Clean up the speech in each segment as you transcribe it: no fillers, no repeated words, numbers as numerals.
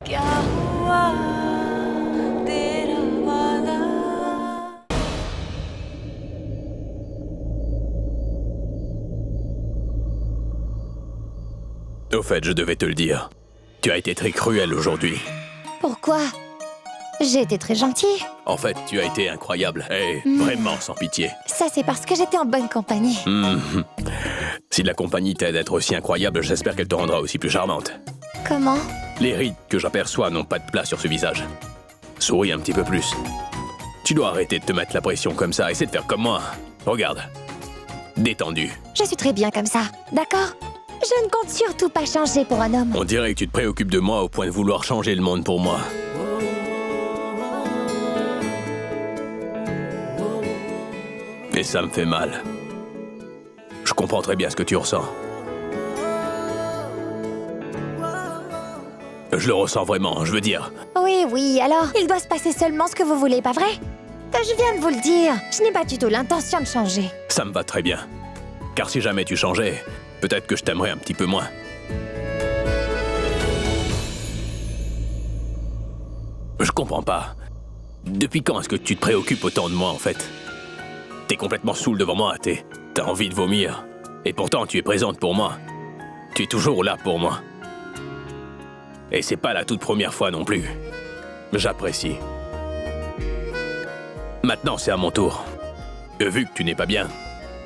क्या हुआ तेरा वादा Au fait, je devais te le dire. Tu as été très cruel aujourd'hui. Pourquoi? J'ai été très gentille. En fait, tu as été incroyable et vraiment sans pitié. Ça, c'est parce que j'étais en bonne compagnie. Si la compagnie t'aide à être aussi incroyable, j'espère qu'elle te rendra aussi plus charmante. Comment? Les rides que j'aperçois n'ont pas de place sur ce visage. Souris un petit peu plus. Tu dois arrêter de te mettre la pression comme ça, essaie de faire comme moi. Regarde. Détendu. Je suis très bien comme ça, d'accord? Je ne compte surtout pas changer pour un homme. On dirait que tu te préoccupes de moi au point de vouloir changer le monde pour moi. Et ça me fait mal. Je comprends très bien ce que tu ressens. Je le ressens vraiment, je veux dire. Oui, alors, il doit se passer seulement ce que vous voulez, pas vrai? Je viens de vous le dire, je n'ai pas du tout l'intention de changer. Ça me va très bien. Car si jamais tu changeais, peut-être que je t'aimerais un petit peu moins. Je comprends pas. Depuis quand est-ce que tu te préoccupes autant de moi, en fait? T'es complètement saoul devant moi, t'as envie de vomir. Et pourtant, tu es présente pour moi. Tu es toujours là pour moi. Et c'est pas la toute première fois non plus. J'apprécie. Maintenant, c'est à mon tour. Vu que tu n'es pas bien,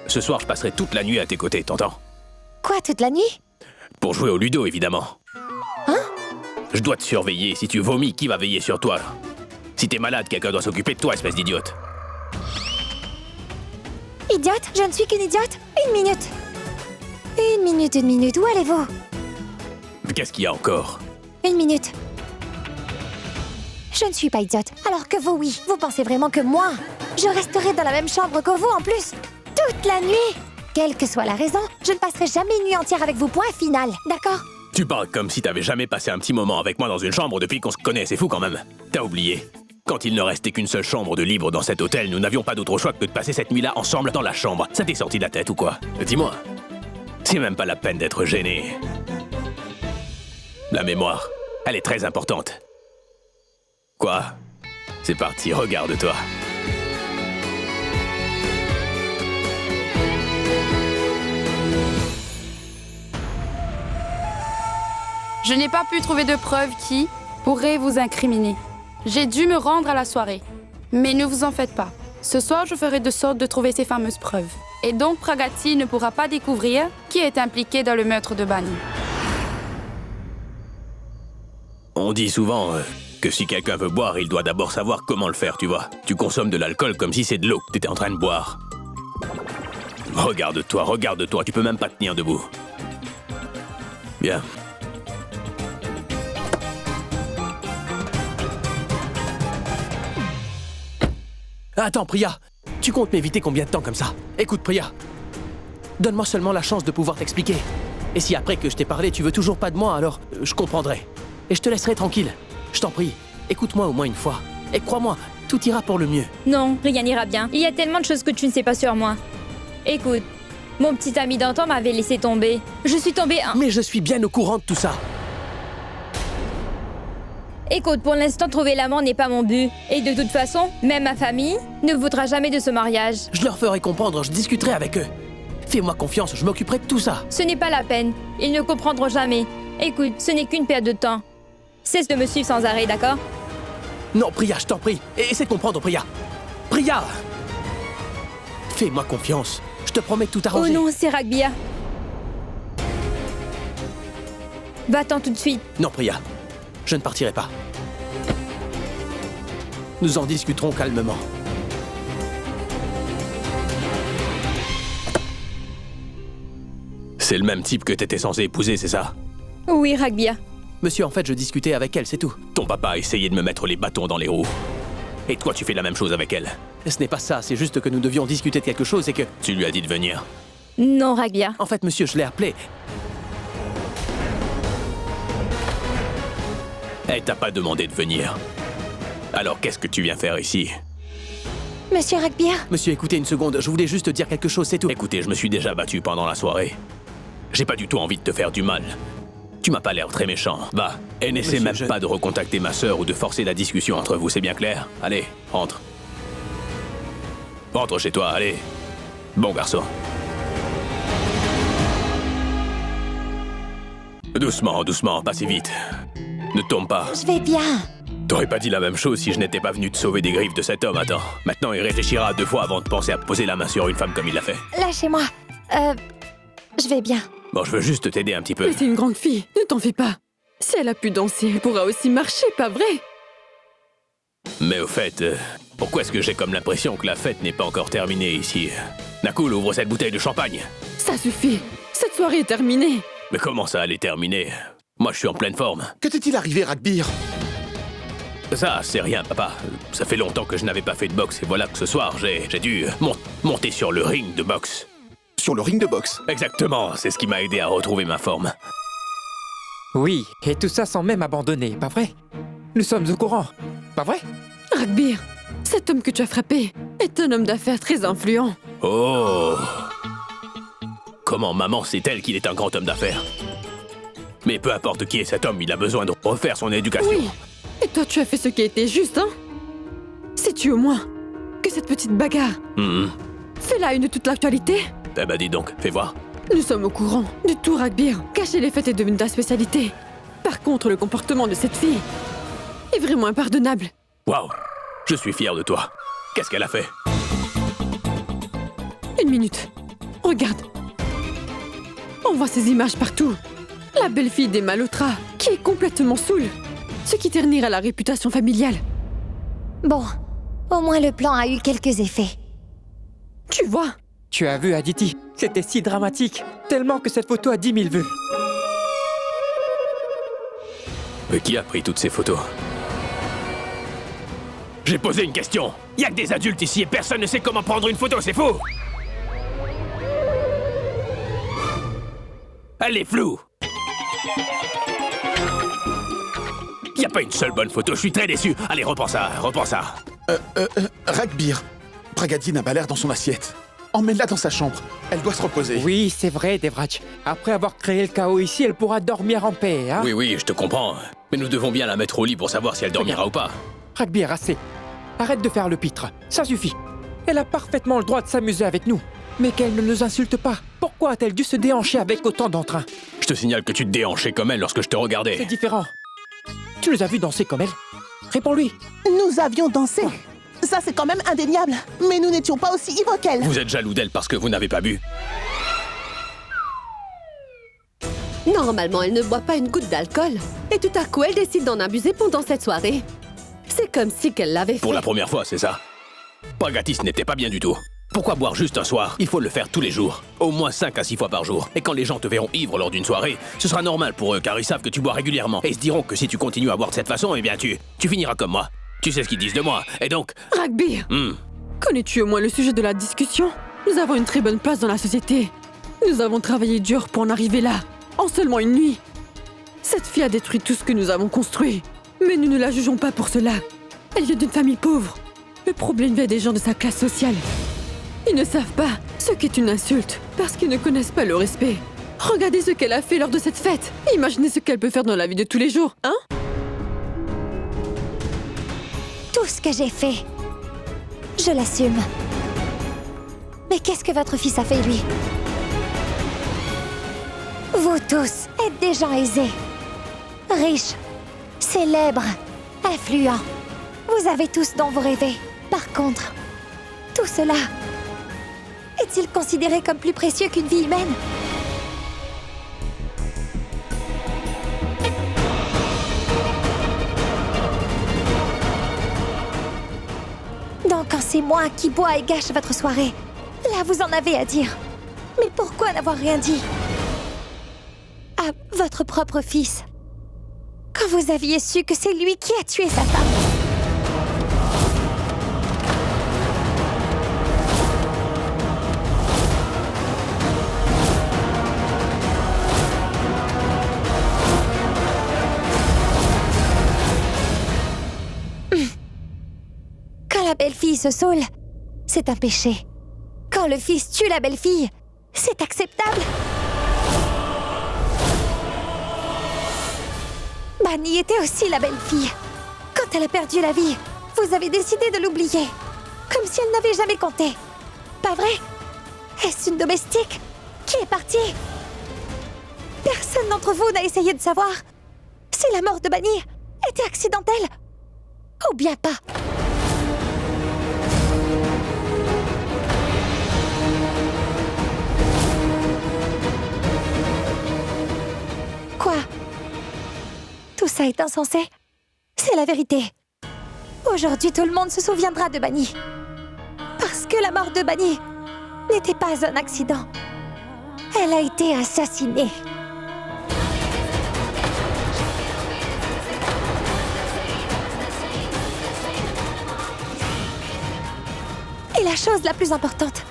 ce soir, je passerai toute la nuit à tes côtés, t'entends? Quoi, toute la nuit? Pour jouer au ludo, évidemment. Hein? Je dois te surveiller. Si tu vomis, qui va veiller sur toi? Si t'es malade, quelqu'un doit s'occuper de toi, espèce d'idiote. Idiote? Je ne suis qu'une idiote? Une minute. Une minute, où allez-vous? Qu'est-ce qu'il y a encore? Une minute. Je ne suis pas idiote, alors que vous, oui. Vous pensez vraiment que moi, je resterai dans la même chambre que vous en plus? Toute la nuit? Quelle que soit la raison, je ne passerai jamais une nuit entière avec vous, point final, d'accord? Tu parles comme si t'avais jamais passé un petit moment avec moi dans une chambre depuis qu'on se connaît, c'est fou quand même. T'as oublié. Quand il ne restait qu'une seule chambre de libre dans cet hôtel, nous n'avions pas d'autre choix que de passer cette nuit-là ensemble dans la chambre. Ça t'est sorti de la tête ou quoi? Dis-moi. C'est même pas la peine d'être gêné. La mémoire, elle est très importante. Quoi? C'est parti, regarde-toi. Je n'ai pas pu trouver de preuves qui pourraient vous incriminer. J'ai dû me rendre à la soirée. Mais ne vous en faites pas. Ce soir, je ferai de sorte de trouver ces fameuses preuves. Et donc, Pragati ne pourra pas découvrir qui est impliqué dans le meurtre de Bani. On dit souvent que si quelqu'un veut boire, il doit d'abord savoir comment le faire, tu vois. Tu consommes de l'alcool comme si c'est de l'eau que t'étais en train de boire. Regarde-toi, tu peux même pas tenir debout. Bien. Attends, Priya, tu comptes m'éviter combien de temps comme ça? Écoute, Priya, donne-moi seulement la chance de pouvoir t'expliquer. Et si après que je t'ai parlé, tu veux toujours pas de moi, alors je comprendrai. Et je te laisserai tranquille. Je t'en prie, écoute-moi au moins une fois. Et crois-moi, tout ira pour le mieux. Non, rien n'ira bien. Il y a tellement de choses que tu ne sais pas sur moi. Écoute, mon petit ami d'antan m'avait laissé tomber. Je suis tombée Mais je suis bien au courant de tout ça. Écoute, pour l'instant, trouver l'amant n'est pas mon but. Et de toute façon, même ma famille ne voudra jamais de ce mariage. Je leur ferai comprendre, je discuterai avec eux. Fais-moi confiance, je m'occuperai de tout ça. Ce n'est pas la peine. Ils ne comprendront jamais. Écoute, ce n'est qu'une perte de temps. Cesse de me suivre sans arrêt, d'accord? Non, Priya, je t'en prie. Essaie de comprendre, Priya. Priya! Fais-moi confiance. Je te promets de tout Oh arranger. non, c'est Ragbia. Va-t'en tout de suite. Non, Priya. Je ne partirai pas. Nous en discuterons calmement. C'est le même type que t'étais censé épouser, c'est ça? Oui, Ragbia. Monsieur, en fait, je discutais avec elle, c'est tout. Ton papa a essayé de me mettre les bâtons dans les roues. Et toi, tu fais la même chose avec elle. Ce n'est pas ça, c'est juste que nous devions discuter de quelque chose et que... Tu lui as dit de venir. Non, Ragbia. En fait, monsieur, je l'ai appelé. Elle t'a pas demandé de venir. Alors qu'est-ce que tu viens faire ici? Monsieur Ragbia? Monsieur, écoutez une seconde, je voulais juste dire quelque chose, c'est tout. Écoutez, je me suis déjà battu pendant la soirée. J'ai pas du tout envie de te faire du mal. Tu m'as pas l'air très méchant. Va. Et n'essaie Monsieur, même pas de recontacter ma sœur ou de forcer la discussion entre vous, c'est bien clair? Allez, rentre. Rentre chez toi, allez. Bon garçon. Doucement, doucement, pas si vite. Ne tombe pas. Je vais bien. T'aurais pas dit la même chose si je n'étais pas venu te sauver des griffes de cet homme, attends. Maintenant, il réfléchira 2 fois avant de penser à poser la main sur une femme comme il l'a fait. Lâchez-moi. Je vais bien. Bon, je veux juste t'aider un petit peu. Mais c'est une grande fille, ne t'en fais pas. Si elle a pu danser, elle pourra aussi marcher, pas vrai? Mais au fait, pourquoi est-ce que j'ai comme l'impression que la fête n'est pas encore terminée ici? Nakul, ouvre cette bouteille de champagne. Ça suffit, cette soirée est terminée. Mais comment ça allait terminer? Moi, je suis en pleine forme. Que t'est-il arrivé, Ragbir? Ça, c'est rien, papa. Ça fait longtemps que je n'avais pas fait de boxe et voilà que ce soir, j'ai dû monter sur le ring de boxe. Sur le ring de boxe. Exactement, c'est ce qui m'a aidé à retrouver ma forme. Oui, et tout ça sans même abandonner, pas vrai? Nous sommes au courant, pas vrai? Ragbir, cet homme que tu as frappé est un homme d'affaires très influent. Oh! Comment maman sait-elle qu'il est un grand homme d'affaires? Mais peu importe qui est cet homme, il a besoin de refaire son éducation. Oui, et toi tu as fait ce qui était juste, hein? Sais-tu au moins que cette petite bagarre fait la une de toute l'actualité? Eh ben dis donc, fais voir. Nous sommes au courant du tout, Ragbir. Cacher les fêtes est devenu ta spécialité. Par contre, le comportement de cette fille est vraiment impardonnable. Waouh! Je suis fier de toi. Qu'est-ce qu'elle a fait? Une minute. Regarde. On voit ces images partout. La belle-fille des Malhotra, qui est complètement saoule. Ce qui ternira la réputation familiale. Bon, au moins le plan a eu quelques effets. Tu vois? Tu as vu Aditi, c'était si dramatique, tellement que cette photo a 10 000 vues. Mais qui a pris toutes ces photos? J'ai posé une question. Y a que des adultes ici et personne ne sait comment prendre une photo, c'est faux! Elle est floue! Y a pas une seule bonne photo, je suis très déçu. Allez, reprends ça, reprends ça. Ragbir, Pragati n'a pas l'air dans son assiette. Emmène-la dans sa chambre. Elle doit se reposer. Oui, c'est vrai, Devraj. Après avoir créé le chaos ici, elle pourra dormir en paix, hein? Oui, je te comprends. Mais nous devons bien la mettre au lit pour savoir si elle dormira ou pas. Ragbir, assez. Arrête de faire le pitre, ça suffit. Elle a parfaitement le droit de s'amuser avec nous. Mais qu'elle ne nous insulte pas. Pourquoi a-t-elle dû se déhancher avec autant d'entrain? Je te signale que tu te déhanchais comme elle lorsque je te regardais. C'est différent. Tu nous as vu danser comme elle? Réponds-lui. Nous avions dansé. Ça, c'est quand même indéniable. Mais nous n'étions pas aussi ivres qu'elle. Vous êtes jaloux d'elle parce que vous n'avez pas bu. Normalement, elle ne boit pas une goutte d'alcool. Et tout à coup, elle décide d'en abuser pendant cette soirée. C'est comme si qu'elle l'avait fait. Pour la première fois, c'est ça. Pragatis n'était pas bien du tout. Pourquoi boire juste un soir? Il faut le faire tous les jours. Au moins 5 à 6 fois par jour. Et quand les gens te verront ivre lors d'une soirée, ce sera normal pour eux car ils savent que tu bois régulièrement. Et ils se diront que si tu continues à boire de cette façon, eh bien tu finiras comme moi. Tu sais ce qu'ils disent de moi. Et donc... Ragbir, connais-tu au moins le sujet de la discussion? Nous avons une très bonne place dans la société. Nous avons travaillé dur pour en arriver là, en seulement une nuit. Cette fille a détruit tout ce que nous avons construit. Mais nous ne la jugeons pas pour cela. Elle vient d'une famille pauvre. Le problème vient des gens de sa classe sociale. Ils ne savent pas ce qu'est une insulte, parce qu'ils ne connaissent pas le respect. Regardez ce qu'elle a fait lors de cette fête. Imaginez ce qu'elle peut faire dans la vie de tous les jours, hein? Tout ce que j'ai fait, je l'assume. Mais qu'est-ce que votre fils a fait, lui? Vous tous êtes des gens aisés, riches, célèbres, influents. Vous avez tout ce dont vous rêvez. Par contre, tout cela est-il considéré comme plus précieux qu'une vie humaine? Donc quand c'est moi qui bois et gâche votre soirée, là vous en avez à dire. Mais pourquoi n'avoir rien dit à votre propre fils quand vous aviez su que c'est lui qui a tué sa femme? Quand la belle-fille se saoule, c'est un péché. Quand le fils tue la belle-fille, c'est acceptable. Bani était aussi la belle fille. Quand elle a perdu la vie, vous avez décidé de l'oublier. Comme si elle n'avait jamais compté. Pas vrai? Est-ce une domestique qui est partie? Personne d'entre vous n'a essayé de savoir si la mort de Bani était accidentelle ou bien pas. Quoi? Tout ça est insensé? C'est la vérité. Aujourd'hui, tout le monde se souviendra de Bani. Parce que la mort de Bani n'était pas un accident. Elle a été assassinée. Et la chose la plus importante,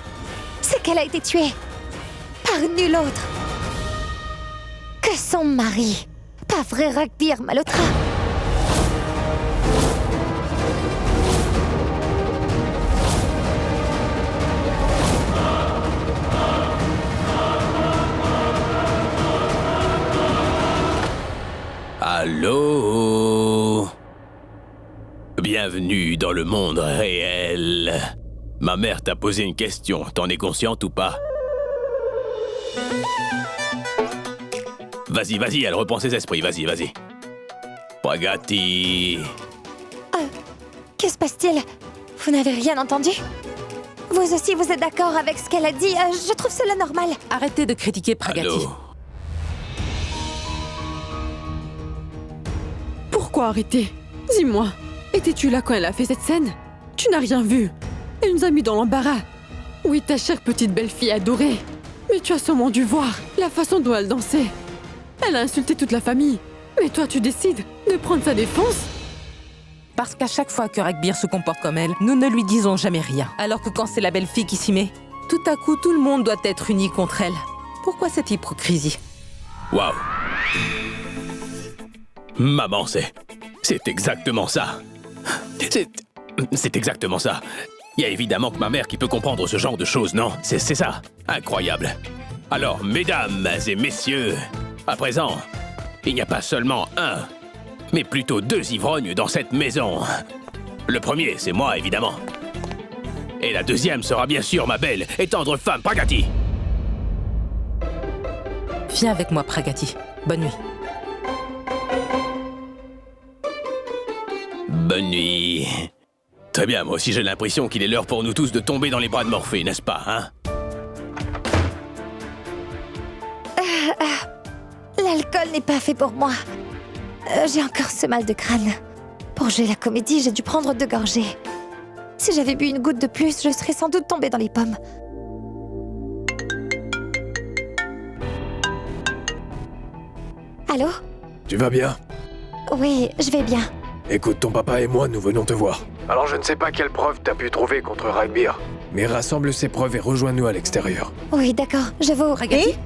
c'est qu'elle a été tuée par nul autre que son mari. Pas vrai, Ragbir Malhotra? Allô? Bienvenue dans le monde réel. Ma mère t'a posé une question, t'en es consciente ou pas? Vas-y, vas-y, elle reprend ses esprits, vas-y, vas-y. Pragati. Que se passe-t-il? Vous n'avez rien entendu? Vous aussi, vous êtes d'accord avec ce qu'elle a dit? Je trouve cela normal. Arrêtez de critiquer Pragati. Allô? Pourquoi arrêter? Dis-moi, étais-tu là quand elle a fait cette scène? Tu n'as rien vu. Elle nous a mis dans l'embarras. Oui, ta chère petite belle-fille adorée. Mais tu as sûrement dû voir la façon dont elle dansait. Elle a insulté toute la famille. Mais toi, tu décides de prendre sa défense? Parce qu'à chaque fois que Ragbir se comporte comme elle, nous ne lui disons jamais rien. Alors que quand c'est la belle-fille qui s'y met, tout à coup, tout le monde doit être uni contre elle. Pourquoi cette hypocrisie? Waouh. Maman, c'est exactement ça. C'est exactement ça. Il y a évidemment que ma mère qui peut comprendre ce genre de choses, non? C'est ça. Incroyable. Alors, mesdames et messieurs, à présent, il n'y a pas seulement un, mais plutôt deux ivrognes dans cette maison. Le premier, c'est moi, évidemment. Et la deuxième sera bien sûr ma belle et tendre femme, Pragati. Viens avec moi, Pragati. Bonne nuit. Bonne nuit. Très bien, moi aussi j'ai l'impression qu'il est l'heure pour nous tous de tomber dans les bras de Morphée, n'est-ce pas, hein? L'alcool n'est pas fait pour moi. J'ai encore ce mal de crâne. Pour jouer la comédie, j'ai dû prendre 2 gorgées. Si j'avais bu une goutte de plus, je serais sans doute tombée dans les pommes. Allô? Tu vas bien? Oui, je vais bien. Écoute, ton papa et moi, nous venons te voir. Alors je ne sais pas quelle preuve t'as pu trouver contre Ragbir, mais rassemble ces preuves et rejoins-nous à l'extérieur. Oui, d'accord, je vous... Pragati?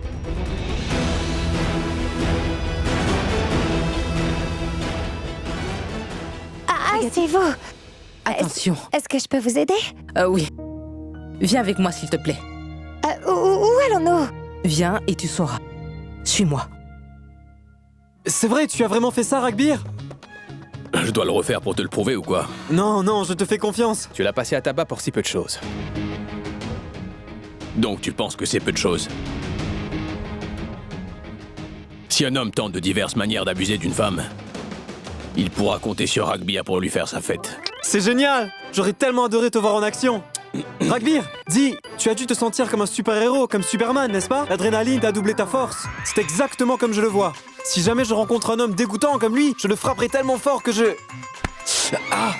Ah, c'est vous. Attention. Est-ce que je peux vous aider? Oui. Viens avec moi, s'il te plaît. Où allons-nous? Viens et tu sauras. Suis-moi. C'est vrai, tu as vraiment fait ça, Ragbir? Je dois le refaire pour te le prouver ou quoi? Non, non, je te fais confiance. Tu l'as passé à tabac pour si peu de choses. Donc tu penses que c'est peu de choses? Si un homme tente de diverses manières d'abuser d'une femme, il pourra compter sur Ragbir pour lui faire sa fête. C'est génial! J'aurais tellement adoré te voir en action. Ragbir, dis, tu as dû te sentir comme un super-héros, comme Superman, n'est-ce pas? L'adrénaline a doublé ta force. C'est exactement comme je le vois. Si jamais je rencontre un homme dégoûtant comme lui, je le frapperai tellement fort que je... Ah!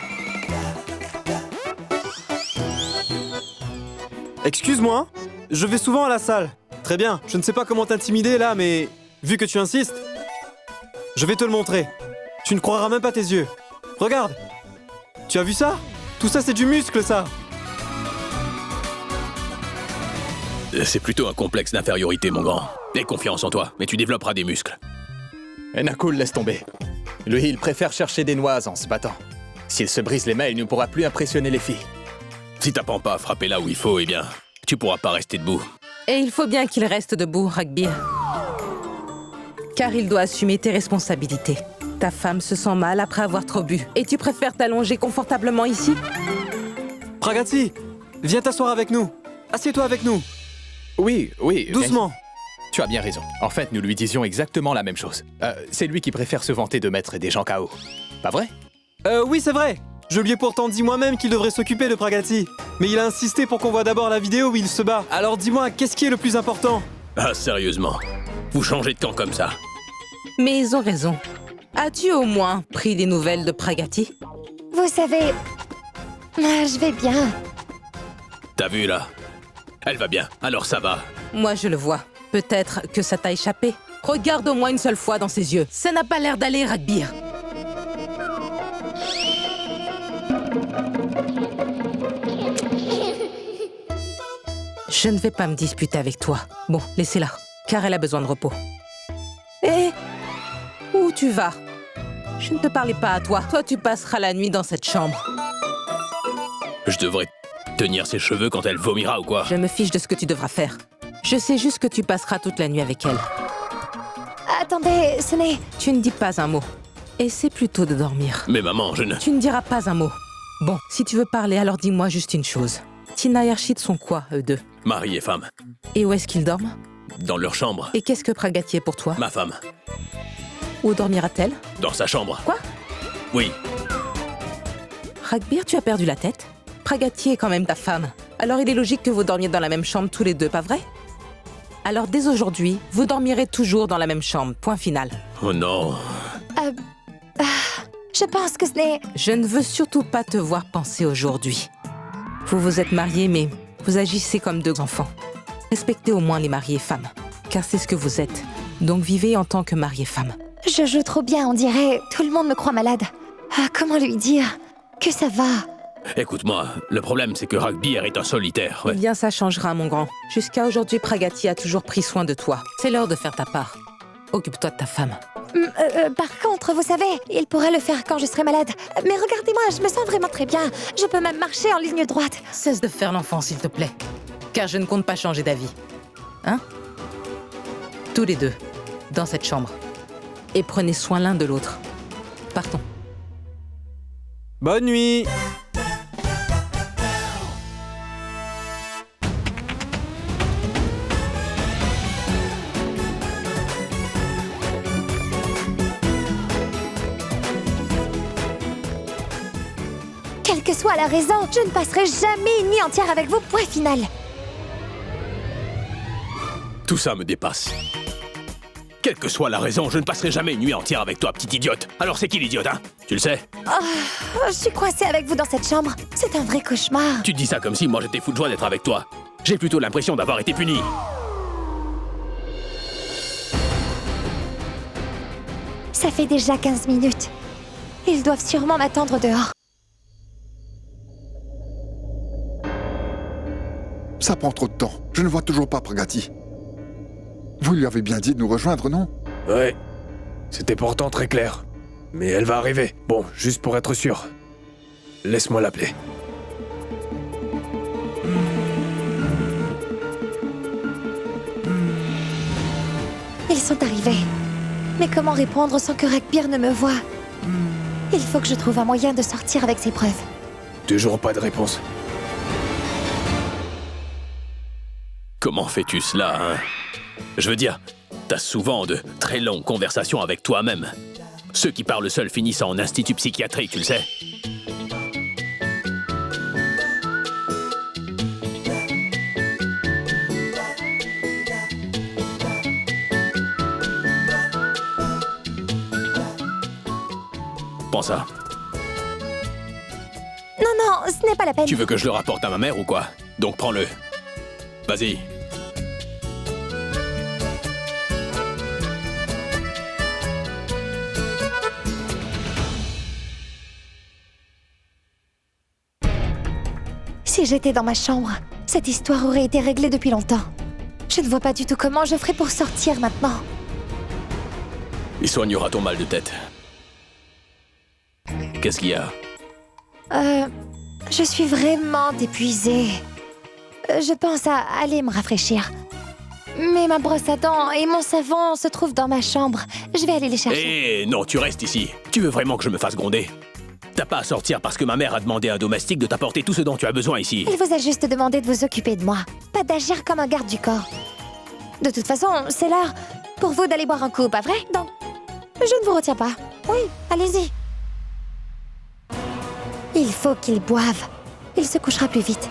Excuse-moi, je vais souvent à la salle. Très bien, je ne sais pas comment t'intimider là, mais... Vu que tu insistes, je vais te le montrer. Tu ne croiras même pas tes yeux. Regarde! Tu as vu ça? Tout ça, c'est du muscle, ça! C'est plutôt un complexe d'infériorité, mon grand. Aie confiance en toi, mais tu développeras des muscles. Enakul, laisse tomber. Lui, il préfère chercher des noises en se battant. S'il se brise les mains, il ne pourra plus impressionner les filles. Si t'apprends pas à frapper là où il faut, eh bien, tu pourras pas rester debout. Et il faut bien qu'il reste debout, Ragbir. Car il doit assumer tes responsabilités. Ta femme se sent mal après avoir trop bu. Et tu préfères t'allonger confortablement ici? Pragati, viens t'asseoir avec nous. Assieds-toi avec nous. Oui, oui. Doucement. Tu as bien raison. En fait, nous lui disions exactement la même chose. C'est lui qui préfère se vanter de mettre des gens KO. Pas vrai? Oui, c'est vrai. Je lui ai pourtant dit moi-même qu'il devrait s'occuper de Pragati. Mais il a insisté pour qu'on voit d'abord la vidéo où il se bat. Alors dis-moi, qu'est-ce qui est le plus important? Ah, sérieusement. Vous changez de camp comme ça. Mais ils ont raison. As-tu au moins pris des nouvelles de Pragati? Vous savez... je vais bien. T'as vu, là? Elle va bien, alors ça va. Moi, je le vois. Peut-être que ça t'a échappé. Regarde au moins une seule fois dans ses yeux. Ça n'a pas l'air d'aller, Ragbir. Je ne vais pas me disputer avec toi. Bon, laissez-la, car elle a besoin de repos. Hé, où tu vas? Je ne te parlais pas à toi. Toi, tu passeras la nuit dans cette chambre. Je devrais tenir ses cheveux quand elle vomira ou quoi? Je me fiche de ce que tu devras faire. Je sais juste que tu passeras toute la nuit avec elle. Attendez, ce n'est... Tu ne dis pas un mot. Essaie plutôt de dormir. Mais maman, je ne... Tu ne diras pas un mot. Bon, si tu veux parler, alors dis-moi juste une chose. Tina et Archid sont quoi, eux deux? Mari et femme. Et où est-ce qu'ils dorment? Dans leur chambre. Et qu'est-ce que Pragati est pour toi? Ma femme. Où dormira-t-elle? Dans sa chambre. Quoi? Oui. Ragbir, tu as perdu la tête? Pragati est quand même ta femme. Alors il est logique que vous dormiez dans la même chambre tous les deux, pas vrai? Alors dès aujourd'hui, vous dormirez toujours dans la même chambre, point final. Oh non. Je pense que ce n'est... Je ne veux surtout pas te voir penser aujourd'hui. Vous vous êtes mariés, mais vous agissez comme deux enfants. Respectez au moins les mariés femmes, car c'est ce que vous êtes. Donc vivez en tant que mariés femmes. Je joue trop bien, on dirait. Tout le monde me croit malade. Comment lui dire que ça va? Écoute-moi, le problème c'est que Ragbir est un solitaire. Ouais. Eh bien, ça changera, mon grand. Jusqu'à aujourd'hui, Pragati a toujours pris soin de toi. C'est l'heure de faire ta part. Occupe-toi de ta femme. Par contre, vous savez, il pourrait le faire quand je serai malade. Mais regardez-moi, je me sens vraiment très bien. Je peux même marcher en ligne droite. Cesse de faire l'enfant, s'il te plaît. Car je ne compte pas changer d'avis. Hein? Tous les deux, dans cette chambre. Et prenez soin l'un de l'autre. Partons. Bonne nuit. Quelle que soit la raison, je ne passerai jamais une nuit entière avec vous, point final. Tout ça me dépasse. Quelle que soit la raison, je ne passerai jamais une nuit entière avec toi, petite idiote. Alors c'est qui l'idiote, hein? Tu le sais? Je suis coincée avec vous dans cette chambre. C'est un vrai cauchemar. Tu dis ça comme si moi j'étais fou de joie d'être avec toi. J'ai plutôt l'impression d'avoir été puni. Ça fait déjà 15 minutes. Ils doivent sûrement m'attendre dehors. Ça prend trop de temps. Je ne vois toujours pas Pragati. Vous lui avez bien dit de nous rejoindre, non? Ouais. C'était pourtant très clair. Mais elle va arriver. Bon, juste pour être sûr. Laisse-moi l'appeler. Ils sont arrivés. Mais comment répondre sans que Ragbir ne me voie? Il faut que je trouve un moyen de sortir avec ces preuves. Toujours pas de réponse. Comment fais-tu cela, hein? Je veux dire, t'as souvent de très longues conversations avec toi-même. Ceux qui parlent seuls finissent en institut psychiatrique, tu le sais. Prends ça. Non, non, ce n'est pas la peine. Tu veux que je le rapporte à ma mère ou quoi? Donc prends-le. Vas-y. Si j'étais dans ma chambre, cette histoire aurait été réglée depuis longtemps. Je ne vois pas du tout comment je ferais pour sortir maintenant. Il soignera ton mal de tête. Qu'est-ce qu'il y a? Je suis vraiment épuisée. Je pense à aller me rafraîchir. Mais ma brosse à dents et mon savon se trouvent dans ma chambre. Je vais aller les chercher. Eh non, tu restes ici. Tu veux vraiment que je me fasse gronder? T'as pas à sortir parce que ma mère a demandé à un domestique de t'apporter tout ce dont tu as besoin ici. Il vous a juste demandé de vous occuper de moi, pas d'agir comme un garde du corps. De toute façon, c'est l'heure pour vous d'aller boire un coup, pas vrai? Donc, je ne vous retiens pas. Oui, allez-y. Il faut qu'il boive. Il se couchera plus vite.